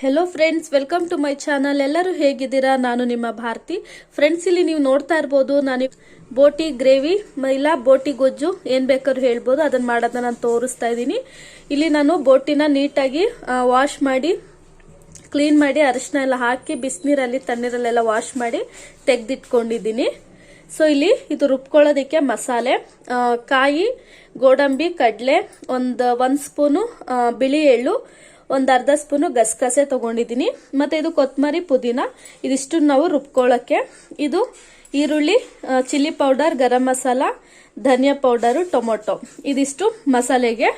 Hello friends, welcome to my channel. ಎಲ್ಲರೂ ಹೇಗಿದ್ದೀರಾ? ನಾನು ನಿಮ್ಮ ಭಾರತಿ. ಫ್ರೆಂಡ್ಸ್, ಇಲ್ಲಿ ನೀವು ನೋಡ್ತಾ ಇರ್ಬೋದು, ನಾನು ಬೋಟಿ ಗ್ರೇವಿ ಇಲ್ಲ ಬೋಟಿ ಗೊಜ್ಜು ಏನ್ ಬೇಕಾದ್ರೂ ಹೇಳ್ಬೋದು, ಅದನ್ನ ಮಾಡೋದನ್ನ ನಾನು ತೋರಿಸ್ತಾ ಇದ್ದೀನಿ. ಇಲ್ಲಿ ನಾನು ಬೋಟಿನ ನೀಟಾಗಿ ವಾಶ್ ಮಾಡಿ ಕ್ಲೀನ್ ಮಾಡಿ ಅರಿಶಿನ ಎಲ್ಲ ಹಾಕಿ ಬಿಸಿನೀರಲ್ಲಿ ತಣ್ಣೀರಲ್ಲೆಲ್ಲ ವಾಶ್ ಮಾಡಿ ತೆಗೆದಿಟ್ಕೊಂಡಿದ್ದೀನಿ. ಸೊ ಇಲ್ಲಿ ಇದು ರುಬ್ಕೊಳ್ಳೋದಕ್ಕೆ ಮಸಾಲೆ, ಕಾಯಿ, ಗೋಡಂಬಿ, ಕಡಲೆ, ಒಂದ್ ಸ್ಪೂನು ಬಿಳಿ ಎಳ್ಳು, ಒಂದ್ ಅರ್ಧ ಸ್ಪೂನು ಗಸಗಸೆ ತಗೊಂಡಿದ್ದೀನಿ. ಮತ್ತೆ ಇದು ಕೊತ್ತಂಬರಿ, ಪುದೀನ, ಇದಿಷ್ಟು ನಾವು ರುಬ್ಕೊಳ್ಳೋಕ್ಕೆ. ಇದು ಈರುಳ್ಳಿ, ಚಿಲ್ಲಿ ಪೌಡರ್, ಗರಂ ಮಸಾಲ, ಧನಿಯಾ ಪೌಡರು, ಟೊಮೊಟೊ, ಇದಿಷ್ಟು ಮಸಾಲೆಗೆ.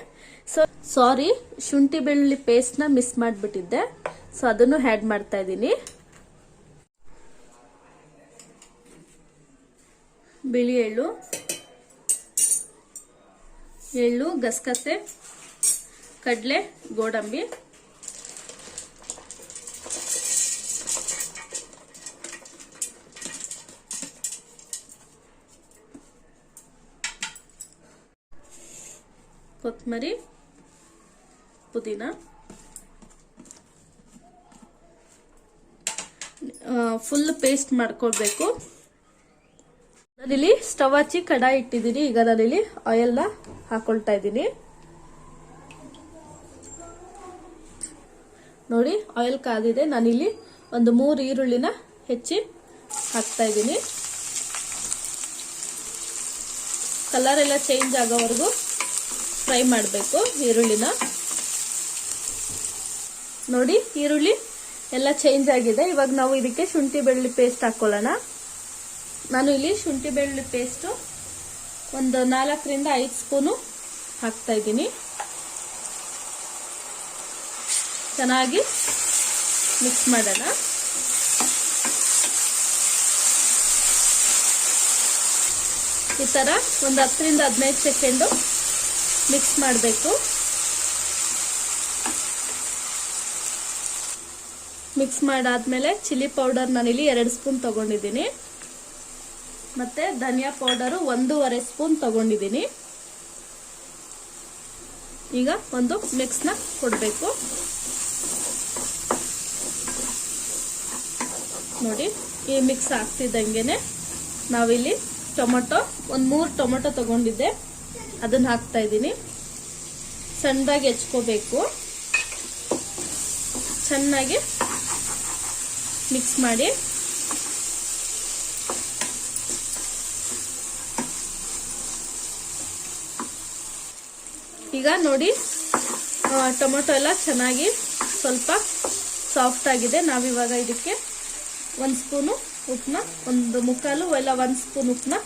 ಸಾರಿ, ಶುಂಠಿ ಬೆಳ್ಳುಳ್ಳಿ ಪೇಸ್ಟ್ ನ ಮಿಸ್ ಮಾಡಿಬಿಟ್ಟಿದ್ದೆ. ಸೊ ಅದನ್ನು ಆಡ್ ಮಾಡ್ತಾ ಇದ್ದೀನಿ. ಬಿಳಿ ಎಳ್ಳು, ಗಸಗಸೆ, ಕಡಲೆ, ಗೋಡಂಬಿ, ಕೊತ್ತಂಬರಿ, ಪುದೀನ, ಫುಲ್ ಪೇಸ್ಟ್ ಮಾಡ್ಕೊಳ್ಬೇಕು. ನಾನಿಲ್ಲಿ ಸ್ಟವ್ ಹಚ್ಚಿ ಕಡಾಯಿ ಇಟ್ಟಿದ್ದೀನಿ. ಈಗ ನಾನಿಲ್ಲಿ ಆಯಿಲ್ ನ ಹಾಕೊಳ್ತಾ ಇದ್ದೀನಿ. ನೋಡಿ, ಆಯಿಲ್ ಕಾದಿದೆ. ನಾನಿಲ್ಲಿ ಒಂದು 3 ಈರುಳ್ಳಿನ ಹೆಚ್ಚಿ ಹಾಕ್ತಾ ಇದ್ದೀನಿ. ಕಲರ್ ಎಲ್ಲ ಚೇಂಜ್ ಆಗೋವರೆಗೂ ಫ್ರೈ ಮಾಡಬೇಕು ಈರುಳ್ಳಿನ. ನೋಡಿ, ಈರುಳ್ಳಿ ಎಲ್ಲ ಚೇಂಜ್ ಆಗಿದೆ. ಇವಾಗ ನಾವು ಇದಕ್ಕೆ ಶುಂಠಿ ಬೆಳ್ಳುಳ್ಳಿ ಪೇಸ್ಟ್ ಹಾಕೊಳ್ಳೋಣ. ನಾನು ಇಲ್ಲಿ ಶುಂಠಿ ಬೆಳ್ಳುಳ್ಳಿ ಪೇಸ್ಟ್ ಒಂದು 4 ರಿಂದ 5 ಸ್ಪೂನು ಹಾಕ್ತಾ ಇದ್ದೀನಿ. ಚೆನ್ನಾಗಿ ಮಿಕ್ಸ್ ಮಾಡೋಣ. ಈ ತರ ಒಂದು 10 ರಿಂದ 15 ಸೆಕೆಂಡು ಮಿಕ್ಸ್ ಮಾಡಬೇಕು. ಮಿಕ್ಸ್ ಮಾಡಾದ್ಮೇಲೆ ಚಿಲ್ಲಿ ಪೌಡರ್ ನಾನಿಲ್ಲಿ 2 ಸ್ಪೂನ್ ತಗೊಂಡಿದ್ದೀನಿ. ಮತ್ತೆ ಧನಿಯಾ ಪೌಡರು 1.5 ಸ್ಪೂನ್ ತಗೊಂಡಿದ್ದೀನಿ. ಈಗ ಒಂದು ಮಿಕ್ಸ್ ನ ಕೊಡಬೇಕು. ನೋಡಿ, ಈ ಮಿಕ್ಸ್ ಆಗ್ತಿದ್ದಂಗೆನೆ ನಾವಿಲ್ಲಿ ಟೊಮೊಟೊ, ಒಂದು 3 ಟೊಮೊಟೊ ತಗೊಂಡಿದ್ದೆ, ಅದನ್ನ ಹಾಕ್ತಾ ಇದ್ದೀನಿ. ಸಣ್ಣದಾಗಿ ಹೆಚ್ಕೋಬೇಕು. ಚೆನ್ನಾಗಿ ಮಿಕ್ಸ್ ಮಾಡಿ. ಈಗ ನೋಡಿ, ಟೊಮೊಟೊ ಎಲ್ಲ ಚೆನ್ನಾಗಿ ಸ್ವಲ್ಪ ಸಾಫ್ಟ್ ಆಗಿದೆ. ನಾವಿವಾಗ ಇದಕ್ಕೆ 1 ಸ್ಪೂನು ಉಪ್ಪನ್ನ, 1/4 ಇಲ್ಲ 1 ಸ್ಪೂನ್ ಉಪ್ಪನ್ನ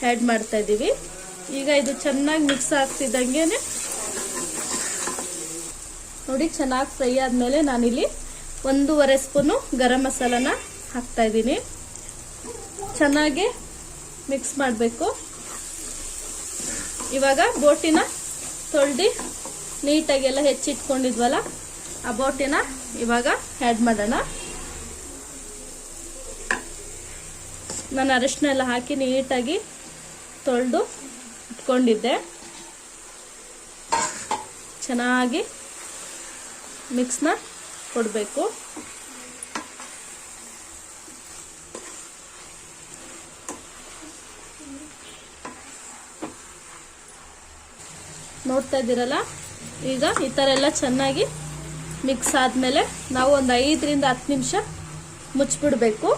ಆ್ಯಡ್ ಮಾಡ್ತಾ ಇದ್ದೀವಿ. ಈಗ ಇದು ಚೆನ್ನಾಗಿ ಮಿಕ್ಸ್ ಆಗ್ತಿದ್ದಂಗೆನೆ ನೋಡಿ, ಚೆನ್ನಾಗಿ ಫ್ರೈ ಆದ್ಮೇಲೆ ನಾನಿಲ್ಲಿ 1.5 ಸ್ಪೂನು ಗರಂ ಮಸಾಲಾನ ಹಾಕ್ತಾ ಇದ್ದೀನಿ. ಚೆನ್ನಾಗಿ ಮಿಕ್ಸ್ ಮಾಡಬೇಕು. ಇವಾಗ ಬೋಟಿನ ತೊಳ್ದು ನೀಟಾಗೆಲ್ಲ ಹೆಚ್ಚಿಟ್ಕೊಂಡಿದ್ವಲ್ಲ, ಆ ಬೋಟಿನ ಇವಾಗ ಆ್ಯಡ್ ಮಾಡೋಣ. ನಾನು ಅರಿಶಿನ ಎಲ್ಲ ಹಾಕಿ ನೀಟಾಗಿ ತೊಳೆದು ಇಟ್ಕೊಂಡಿದ್ದೆ. ಚೆನ್ನಾಗಿ ಮಿಕ್ಸ್ನ ಕೊಡಬೇಕು. ನೋಡ್ತಾ ಇದ್ದೀರಲ್ಲ, ಈಗ ಈ ಥರ ಎಲ್ಲ ಚೆನ್ನಾಗಿ ಮಿಕ್ಸ್ ಆದಮೇಲೆ ನಾವು ಒಂದು 5 ರಿಂದ 10 ನಿಮಿಷ ಮುಚ್ಚಿಬಿಡಬೇಕು.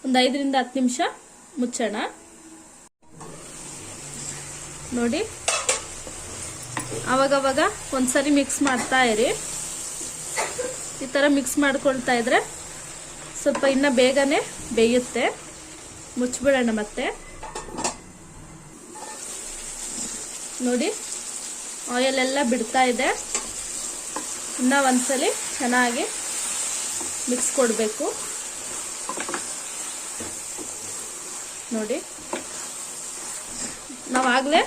ಒಂದು 5 ರಿಂದ 10 ನಿಮಿಷ ಮುಚ್ಚೋಣ. ನೋಡಿ, ಅವಾಗವಾಗ ಒಂದ್ಸರಿ ಮಿಕ್ಸ್ ಮಾಡ್ತಾ ಇರಿ. ಈ ತರ ಮಿಕ್ಸ್ ಮಾಡ್ಕೊಳ್ತಾ ಇದ್ರೆ ಸ್ವಲ್ಪ ಇನ್ನ ಬೇಗನೆ ಬೇಯುತ್ತೆ. ಮುಚ್ಚಿಬಿಡೋಣ ಮತ್ತೆ. ನೋಡಿ, ಆಯಿಲ್ ಎಲ್ಲ ಬಿಡ್ತಾ ಇದೆ. ಇನ್ನ ಒಂದ್ಸಲಿ ಚೆನ್ನಾಗಿ ಮಿಕ್ಸ್ ಕೊಡಬೇಕು. ನೋಡಿ, ನಾವಾಗಲೇ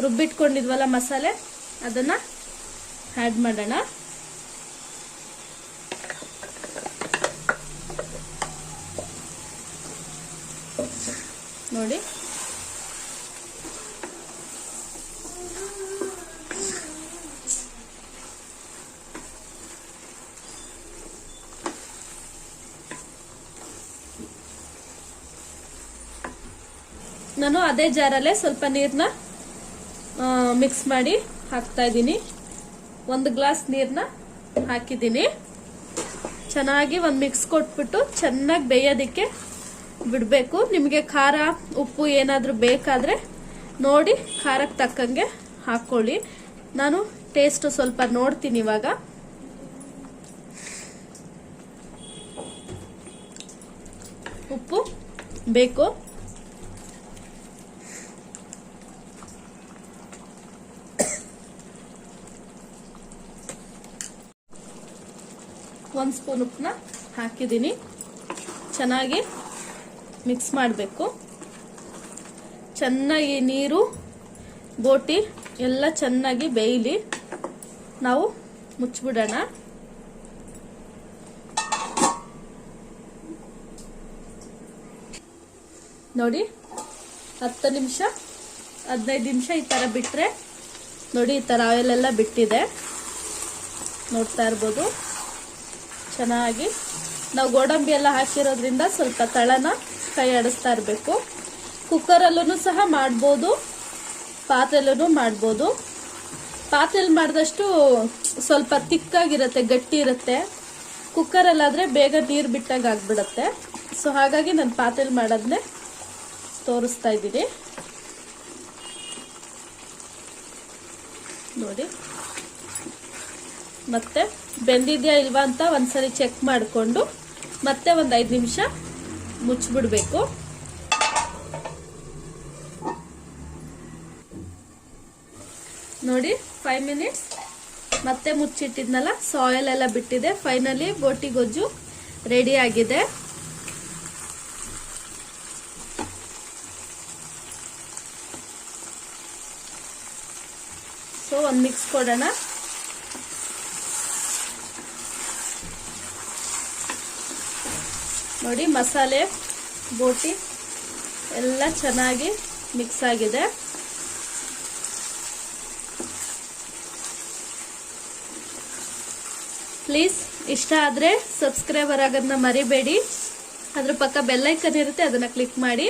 ರುಬ್ಬಿಟ್ಕೊಂಡಿದ್ವಲ್ಲ ಮಸಾಲೆ, ಅದನ್ನ ಆ್ಯಡ್ ಮಾಡೋಣ. ನೋಡಿ, ನಾನು ಅದೇ ಜಾರಲ್ಲೇ ಸ್ವಲ್ಪ ನೀರನ್ನ ಮಿಕ್ಸ್ ಮಾಡಿ ಹಾಕ್ತಾ ಇದ್ದೀನಿ. 1 ಗ್ಲಾಸ್ ನೀರನ್ನ ಹಾಕಿದ್ದೀನಿ. ಚೆನ್ನಾಗಿ ಒಂದು ಮಿಕ್ಸ್ ಕೊಟ್ಬಿಟ್ಟು ಚೆನ್ನಾಗಿ ಬೇಯೋದಕ್ಕೆ ಬಿಡಬೇಕು. ನಿಮಗೆ ಖಾರ ಉಪ್ಪು ಏನಾದರೂ ಬೇಕಾದರೆ ನೋಡಿ ಖಾರಕ್ಕೆ ತಕ್ಕಂಗೆ ಹಾಕ್ಕೊಳ್ಳಿ. ನಾನು ಟೇಸ್ಟ್ ಸ್ವಲ್ಪ ನೋಡ್ತೀನಿ ಇವಾಗ. ಉಪ್ಪು ಬೇಕು. ಒಂದು ಸ್ಪೂನ್ ಉಪ್ಪನ್ನ ಹಾಕಿದ್ದೀನಿ. ಚೆನ್ನಾಗಿ ಮಿಕ್ಸ್ ಮಾಡಬೇಕು. ಚೆನ್ನಾಗಿ ನೀರು ಬೋಟಿ ಎಲ್ಲ ಚೆನ್ನಾಗಿ ಬೇಯಲಿ. ನಾವು ಮುಚ್ಚಿಬಿಡೋಣ. ನೋಡಿ 10 ನಿಮಿಷ 15 ನಿಮಿಷ ಈ ಥರ ಬಿಟ್ಟರೆ ನೋಡಿ ಈ ಥರ ಆಯಿಲ್ ಎಲ್ಲ ಬಿಟ್ಟಿದೆ, ನೋಡ್ತಾ ಇರ್ಬೋದು. ಚೆನ್ನಾಗಿ ನಾವು ಗೋಡಂಬಿ ಎಲ್ಲ ಹಾಕಿರೋದ್ರಿಂದ ಸ್ವಲ್ಪ ತಳನ ಕೈ ಆಡಿಸ್ತಾ ಇರಬೇಕು. ಕುಕ್ಕರಲ್ಲೂ ಸಹ ಮಾಡ್ಬೋದು, ಪಾತ್ರೆಲ್ಲೂ ಮಾಡ್ಬೋದು. ಪಾತ್ರೆಯಲ್ಲಿ ಮಾಡಿದಷ್ಟು ಸ್ವಲ್ಪ ತಿಕ್ಕಾಗಿರುತ್ತೆ, ಗಟ್ಟಿ ಇರುತ್ತೆ. ಕುಕ್ಕರಲ್ಲಾದರೆ ಬೇಗ ನೀರು ಬಿಟ್ಟಾಗ ಆಗಿಬಿಡುತ್ತೆ. ಸೊ ಹಾಗಾಗಿ ನಾನು ಪಾತ್ರೆಯಲ್ಲಿ ಮಾಡೋದನ್ನೇ ತೋರಿಸ್ತಾ ಇದ್ದೀನಿ. ನೋಡಿ ಮತ್ತೆ ಬೆಂದಿದೆಯಾ ಇಲ್ವಾ ಅಂತ ಒಂದ್ಸರಿ ಚೆಕ್ ಮಾಡಿಕೊಂಡು ಮತ್ತೆ ಒಂದು 5 ನಿಮಿಷ ಮುಚ್ಚಿಬಿಡ್ಬೇಕು. ನೋಡಿ 5 ಮಿನಿಟ್ಸ್ ಮತ್ತೆ ಮುಚ್ಚಿಟ್ಟಿದ್ನಲ್ಲ, ಸಾಯಿಲ್ ಎಲ್ಲ ಬಿಟ್ಟಿದೆ. ಫೈನಲಿ ಬೋಟಿ ಗೊಜ್ಜು ರೆಡಿ ಆಗಿದೆ. ಸೊ ಒಂದು ಮಿಕ್ಸ್ ಕೊಡೋಣ. ನೋಡಿ ಮಸಾಲೆ ಬೋಟಿ ಎಲ್ಲ ಚೆನ್ನಾಗಿ ಮಿಕ್ಸ್ ಆಗಿದೆ. ಪ್ಲೀಸ್ ಇಷ್ಟ ಆದರೆ ಸಬ್ಸ್ಕ್ರೈಬರ್ ಆಗೋದನ್ನ ಮರಿಬೇಡಿ. ಅದ್ರ ಪಕ್ಕ ಬೆಲ್ ಐಕನ್ ಇರುತ್ತೆ, ಅದನ್ನು ಕ್ಲಿಕ್ ಮಾಡಿ.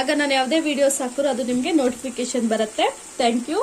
ಆಗ ನಾನು ಯಾವುದೇ ವಿಡಿಯೋಸ್ ಹಾಕಿರೋ ಅದು ನಿಮಗೆ ನೋಟಿಫಿಕೇಶನ್ ಬರುತ್ತೆ. Thank you.